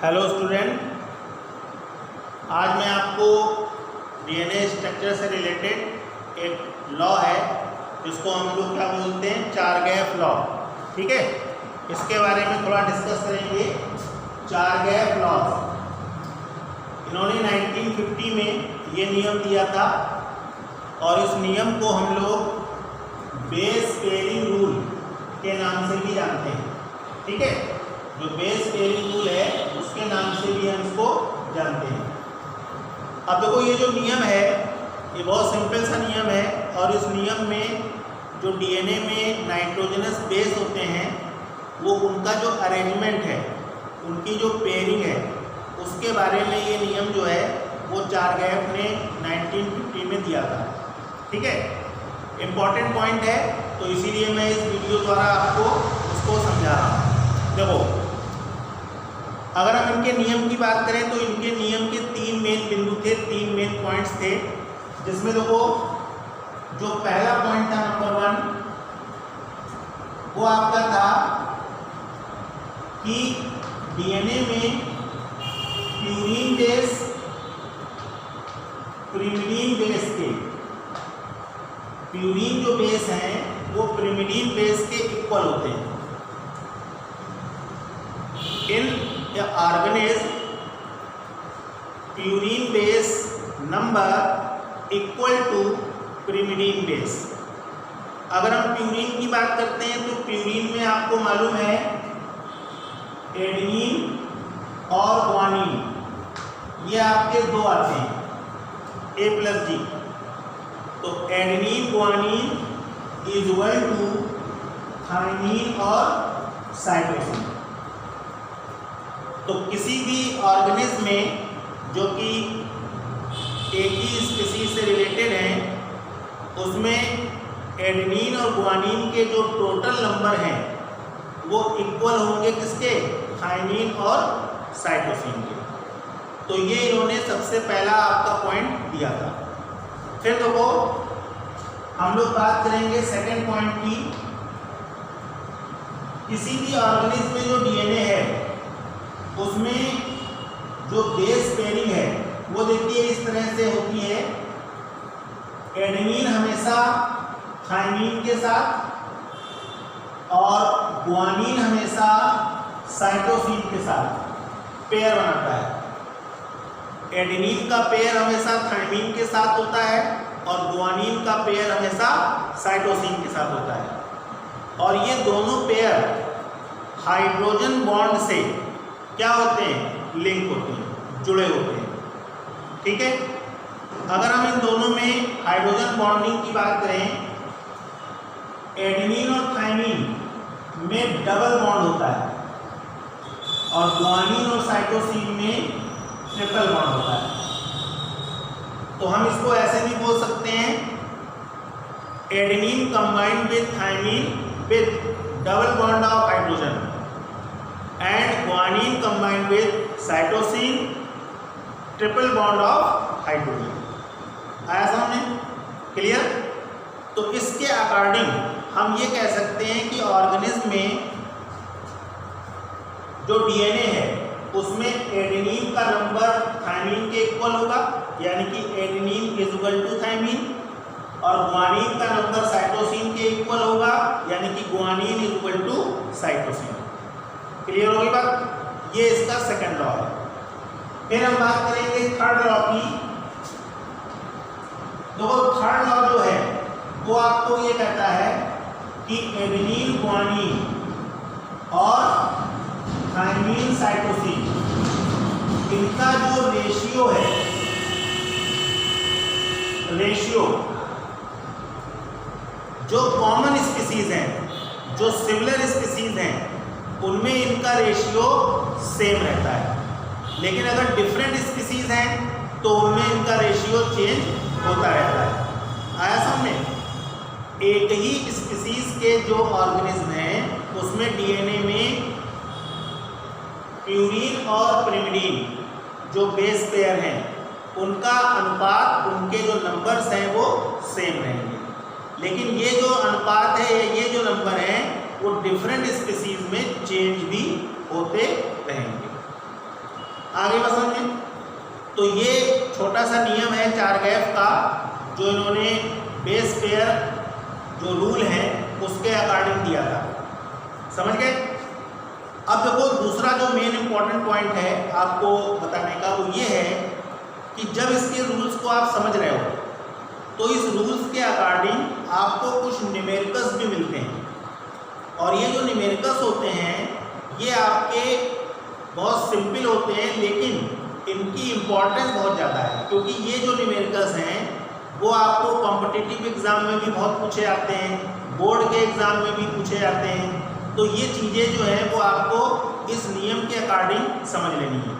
Hello student, आज मैं आपको डीएनए स्ट्रक्चर से रिलेटेड एक लॉ है जिसको हम लोग क्या बोलते हैं, चारगैफ लॉ। ठीक है, इसके बारे में थोड़ा डिस्कस करेंगे। चारगैफ लॉ इन्होंने 1950 में ये नियम दिया था और इस नियम को हम लोग बेस पेयरिंग रूल के नाम से भी जानते हैं। ठीक है, जो बेस पेयरिंग रूल है उसके नाम से भी हम इसको जानते हैं। अब देखो, ये जो नियम है ये बहुत सिंपल सा नियम है और इस नियम में जो डीएनए में नाइट्रोजनस बेस होते हैं वो उनका जो अरेंजमेंट है, उनकी जो पेयरिंग है, उसके बारे में ये नियम जो है वो चारगैफ ने 1950 में दिया था। ठीक है, इम्पॉर्टेंट पॉइंट है तो इसीलिए मैं इस वीडियो द्वारा आपको उसको समझा रहा हूँ। देखो, अगर हम इनके नियम की बात करें तो इनके नियम के 3 मेन बिंदु थे, 3 मेन पॉइंट्स थे, जिसमें देखो जो पहला पॉइंट था नंबर 1 वो आपका था कि डीएनए में प्यूरीन बेस पिरिमिडीन बेस के, प्यूरीन जो बेस हैं वो पिरिमिडीन बेस के इक्वल होते हैं। In organism purine base number equal to pyrimidine base. अगर हम प्यूरीन की बात करते हैं तो प्यूरीन में आपको मालूम है एडेनिन और ग्वानिन, ये आपके दो आते हैं, A+G। तो adenine guanine is equal to thymine और साइटोसिन। तो किसी भी ऑर्गेनिज्म में जो कि एक ही स्पीशीज से रिलेटेड हैं उसमें एडेनिन और ग्वानिन के जो टोटल नंबर हैं वो इक्वल होंगे किसके, थाइमिन और साइटोसिन के। तो ये इन्होंने सबसे पहला आपका पॉइंट दिया था। फिर देखो, हम लोग बात करेंगे सेकंड पॉइंट की। किसी भी ऑर्गेनिज्म में जो डीएनए है उसमें जो बेस पेयरिंग है वो देखिए इस तरह से होती है। एडेनिन हमेशा थाइमिन के साथ और ग्वानिन हमेशा साइटोसिन के साथ पेयर बनाता है। एडेनिन का पेयर हमेशा थाइमिन के साथ होता है और ग्वानिन का पेयर हमेशा साइटोसिन के साथ होता है। और ये दोनों पेयर हाइड्रोजन बॉन्ड से क्या होते हैं, लिंक होते हैं, जुड़े होते हैं। ठीक है, अगर हम इन दोनों में हाइड्रोजन बॉन्डिंग की बात करें, एडेनिन और थाइमिन में डबल बॉन्ड होता है और ग्वानिन और साइटोसिन में ट्रिपल बॉन्ड होता है। तो हम इसको ऐसे भी बोल सकते हैं, adenine combined with thymine with double bond of hydrogen and guanine combined with cytosine triple bond of hydrogen। आया समझ में? क्लियर? तो इसके अकॉर्डिंग हम ये कह सकते हैं कि ऑर्गेनिज्म में जो डीएनए है उसमें एडेनिन का नंबर थाइमिन के इक्वल होगा, यानी कि adenine is equal to thymine, और ग्वानिन का नंबर साइटोसिन के इक्वल होगा, यानी कि guanine is equal to cytosine. Clear होगी बात? ये इसका सेकंड लॉ है। फिर हम बात करेंगे थर्ड लॉ की। तो थर्ड लॉ जो है वो आपको ये कहता है कि एडेनिन ग्वानिन और थाइमिन साइटोसिन, इनका जो रेशियो है, रेशियो जो कॉमन स्पीशीज हैं, जो सिमिलर स्पीशीज हैं, उनमें इनका रेशियो सेम रहता है। लेकिन अगर डिफरेंट स्पीशीज हैं तो उनमें इनका रेशियो चेंज होता रहता है। आया समझ में? एक ही स्पीशीज के जो ऑर्गेनिज्म हैं उसमें डीएनए में प्यूरीन और पिरिमिडीन जो बेस पेयर हैं उनका अनुपात, उनके जो नंबर्स हैं वो सेम रहेंगे। लेकिन ये जो अनुपात है, ये जो नंबर हैं वो डिफरेंट स्पीशीज में चेंज भी होते रहेंगे। आगे बात समझ में? तो ये छोटा सा नियम है चारगैफ का जो इन्होंने बेस पेयर जो रूल है उसके अकॉर्डिंग दिया था। समझ गए? अब देखो दूसरा जो मेन इंपॉर्टेंट पॉइंट है आपको बताने का वो ये है कि जब इसके रूल्स को आप समझ रहे हो तो इस रूल्स के अकॉर्डिंग आपको कुछ न्यूमेरिकल्स भी मिलते हैं, और ये जो न्यूमेरिकल्स होते हैं ये आपके बहुत सिंपल होते हैं, लेकिन इनकी इम्पोर्टेंस बहुत ज़्यादा है, क्योंकि ये जो न्यूमेरिकल्स हैं वो आपको कॉम्पिटिटिव एग्ज़ाम में भी बहुत पूछे जाते हैं, बोर्ड के एग्ज़ाम में भी पूछे जाते हैं। तो ये चीज़ें जो हैं वो आपको इस नियम के अकॉर्डिंग समझ लेनी है।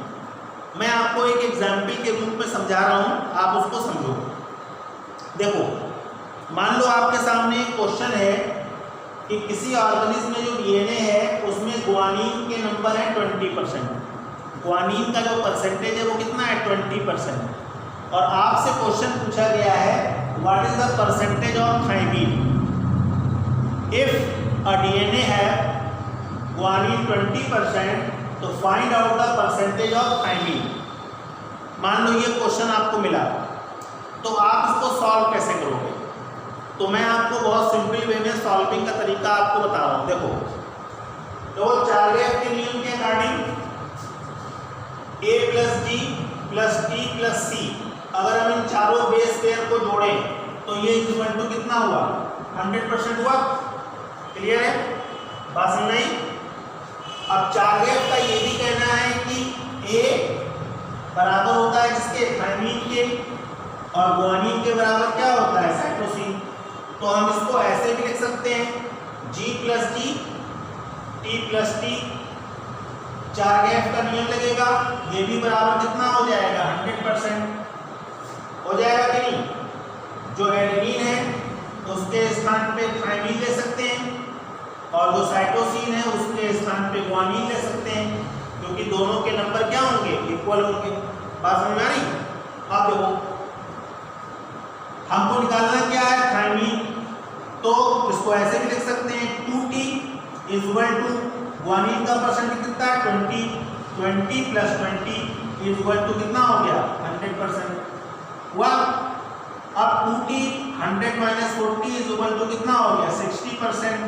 मैं आपको एक एग्जाम्पल के रूप में समझा रहा हूँ, आप उसको समझो। देखो मान लो आपके सामने एक क्वेश्चन है कि किसी ऑर्गेनिज्म में जो डीएनए है उसमें ग्वानिन के नंबर है 20%। ग्वानिन का जो परसेंटेज है वो कितना है 20%। और आपसे क्वेश्चन पूछा गया है what is the percentage of thymine if a DNA है ग्वानिन 20%, तो find out the percentage of thymine. मान लो ये क्वेश्चन आपको मिला, तो आप इसको सॉल्व कैसे करोगे? तो मैं आपको बहुत सिंपल वे में सॉल्विंग का तरीका आपको बता रहा हूँ। देखो तो चारगैफ के नियम के according a + d + t + c, अगर हम इन चारों बेस पेयर को जोड़ें तो ये इक्वल टू कितना हुआ? 100% हुआ। क्लियर है? बात समझ आई? अब चारगैफ का ये भी कहना है कि a बराबर होता है किसके? थायमीन के, और ग्वानिन के बराबर क्या होता है? साइटोसिन। तो हम इसको ऐसे भी लिख सकते हैं G + D T + T, चारगैफ का नियम लगेगा, ये भी बराबर कितना हो जाएगा? 100% हो जाएगा कि नहीं? जो एडेनिन है उसके स्थान पे थायमीन ले सकते हैं, और जो साइटोसिन है उसके स्थान पे ग्वानिन ले सकते हैं, क्योंकि दोनों के नंबर क्या होंगे? इक्वल होंगे। बात समझ आ रही? अब देखो हमको निकालना क्या है? थायमीन। तो इसको ऐसे भी लिख सकते हैं 2T = ग्वानिन का परसेंटेज कितना है? 20 + 20 = कितना हो गया? 100% हुआ। अब 2T 100 - 40 = कितना हो गया? 60%।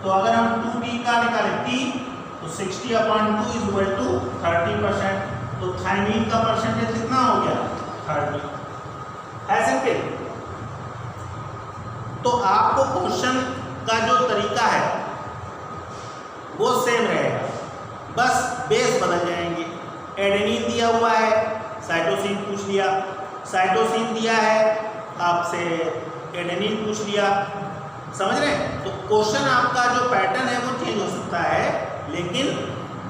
तो अगर हम 2T का निकालें T, तो 60/2 = 30%। तो थायमीन का परसेंटेज कितना हो गया? 30। है सिंपल। तो आपको क्वेश्चन का जो तरीका है वो सेम रहेगा, बस बेस बदल जाएंगे। एडेनिन दिया हुआ है, साइटोसिन पूछ लिया, साइटोसिन दिया है आपसे एडेनिन पूछ लिया। समझ रहे हैं? तो क्वेश्चन आपका जो पैटर्न है वो चेंज हो सकता है, लेकिन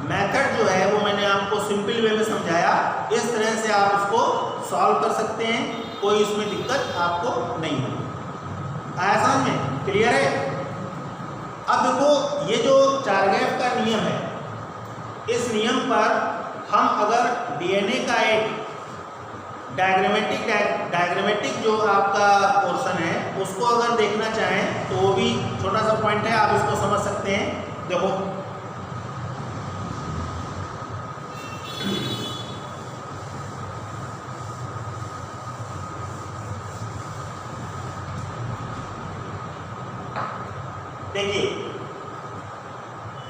मेथड जो है वो मैंने आपको सिंपल वे में समझाया। इस तरह से आप उसको सॉल्व कर सकते हैं, कोई इसमें दिक्कत आपको नहीं होगी। आया समझ में? क्लियर है? अब देखो ये जो चारगैफ का नियम है, इस नियम पर हम अगर डीएनए का एक डायग्रामेटिक जो आपका पोर्शन है उसको अगर देखना चाहें तो वो भी छोटा सा पॉइंट है, आप इसको समझ सकते हैं। देखो देखिए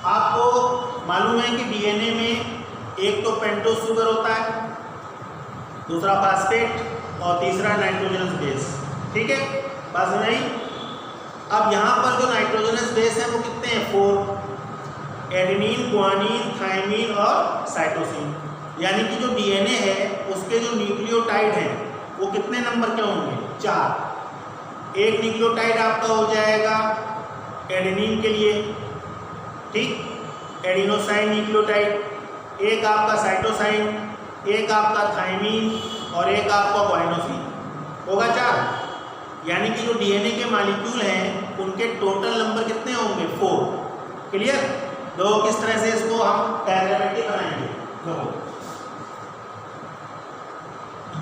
आपको मालूम है कि डीएनए में एक तो पेंटोज शुगर होता है, दूसरा फास्फेट और तीसरा नाइट्रोजनस बेस। ठीक है? बात समझ आई? अब यहाँ पर जो नाइट्रोजनस बेस है वो कितने हैं? 4। एडेनिन, ग्वानिन, थायमीन और साइटोसिन। यानी कि जो डीएनए है उसके जो न्यूक्लियोटाइड हैं वो कितने नंबर के होंगे? 4। एक न्यूक्लियोटाइड आपका हो जाएगा एडेनिन के लिए, ठीक, एडिनोसाइन न्यूक्लियोटाइड, एक आपका साइटोसाइन, एक आपका थायमीन और एक आपका ग्वाइनोसिन, होगा 4। यानी कि जो डीएनए के मॉलिक्यूल हैं उनके टोटल नंबर कितने होंगे? 4। क्लियर? दो किस तरह से इसको हम डायग्रामेटिक बनाएंगे। देखो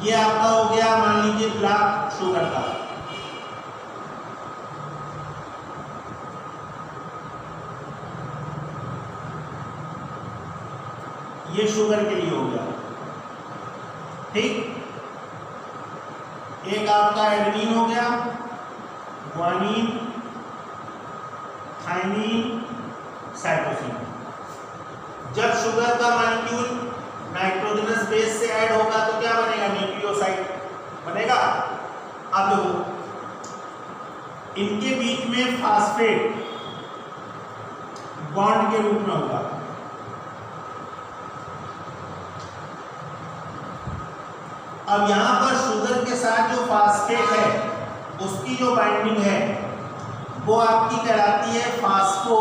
ये आपका हो गया मान लीजिए ब्लैक शुगर का, ये शुगर के लिए हो गया। ठीक, एक आपका एडेनिन हो गया, ग्वानिन, थाइमिन, साइटोसिन। जब शुगर का मॉलिक्यूल नाइट्रोजनस बेस से ऐड होगा तो क्या बनेगा? न्यूक्लियोसाइड बनेगा। अब देखो इनके बीच में फास्फेट बॉन्ड के रूप में होगा। अब यहां पर शुगर के साथ जो फास्फेट है उसकी जो बाइंडिंग है वो आपकी कहलाती है फास्फो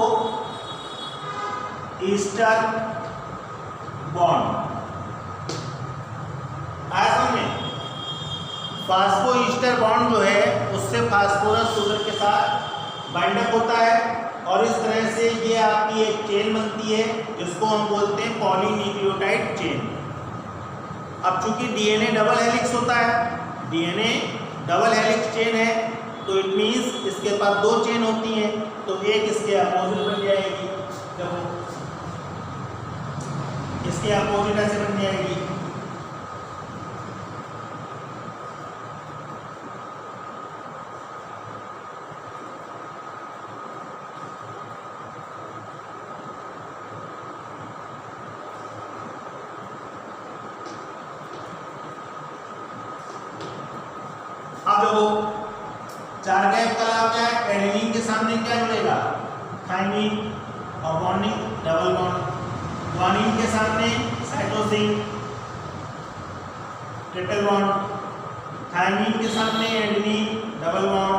ईस्टर बॉन्ड। ऐसा में फास्फो ईस्टर बॉन्ड जो है उससे फास्फोरस शुगर के साथ बाइंडअप होता है और इस तरह से ये आपकी एक चेन बनती है जिसको हम बोलते हैं पॉलीन्यूक्लियोटाइड चेन। अब चूंकि डीएनए डबल हेलिक्स होता है, डीएनए डबल हेलिक्स चेन है तो इट मीन्स इसके पास दो चेन होती हैं, तो एक इसके अपोजिट बन जाएगी। देखो इसके अपोजिट ऐसे बन जाएगी। अब देखो चार गैप का लाभ क्या है? एडेनिन के सामने क्या जुड़ेगा? थाइमिन और बॉन्डिंग डबल बॉन्ड। ग्वानिन के सामने साइटोसिन ट्रिपल बॉन्ड। थाइमिन के सामने adenine double bond,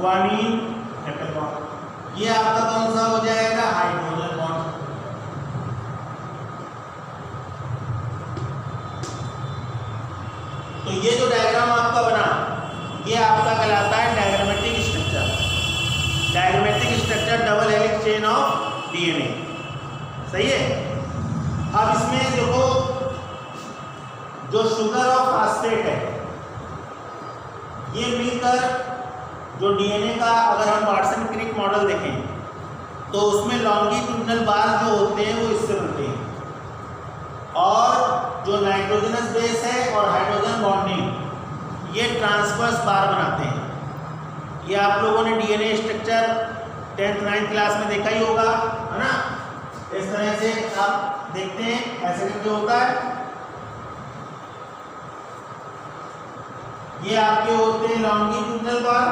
guanine triple bond. ये आपका कौन सा हो जाएगा? Hydrogen bond. तो ये जो डायग्राम आपका बना ये आपका कहलाता है diagrammatic structure. Diagrammatic structure double helix chain of DNA. सही है। अब इसमें देखो जो शुगर और फास्फेट है ये मिलकर जो डीएनए का अगर हम वाटसन क्रिक मॉडल देखें तो उसमें लॉन्गिट्यूडनल बार जो होते हैं वो इससे बनते हैं और जो नाइट्रोजनस बेस है और हाइड्रोजन बॉन्डिंग ये ट्रांसवर्स बार बनाते हैं। ये आप लोगों ने DNA structure 10th 9th class में देखा ही होगा, है ना? इस तरह से आप देखते हैं ऐसे करके होता है। ये आपके होते हैं लॉन्गिट्यूडनल बार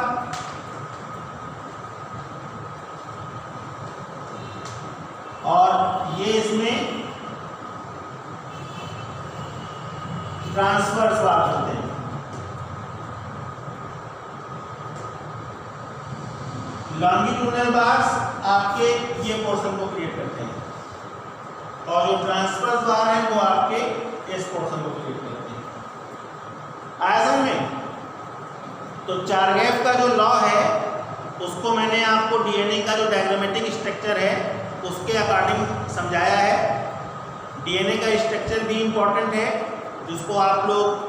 और ये इसमें ट्रांसवर्स बार होते हैं। लॉन्गिट्यूडनल बार्स आपके ये पोर्शन को क्रिएट करते हैं और जो ट्रांसवर्स बार है वो आपके इस पोर्शन को क्रिएट करते हैं। आयतन में तो चारगैफ का जो लॉ है उसको मैंने आपको डीएनए का जो डायग्रामेटिक स्ट्रक्चर है उसके अकॉर्डिंग समझाया है। डीएनए का स्ट्रक्चर भी इम्पोर्टेंट है जिसको आप लोग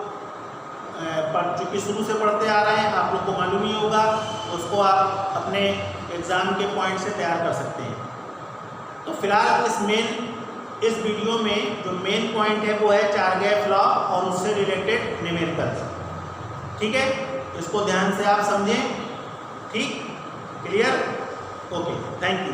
चूँकि शुरू से पढ़ते आ रहे हैं आप लोग को मालूम ही होगा, उसको आप अपने एग्ज़ाम के पॉइंट से तैयार कर सकते हैं। तो फिलहाल इस वीडियो में जो मेन पॉइंट है वो है चारगैफ लॉ और उससे रिलेटेड न्यूमेरिकल्स। ठीक है, इसको ध्यान से आप समझें। ठीक, क्लियर? Okay, thank you.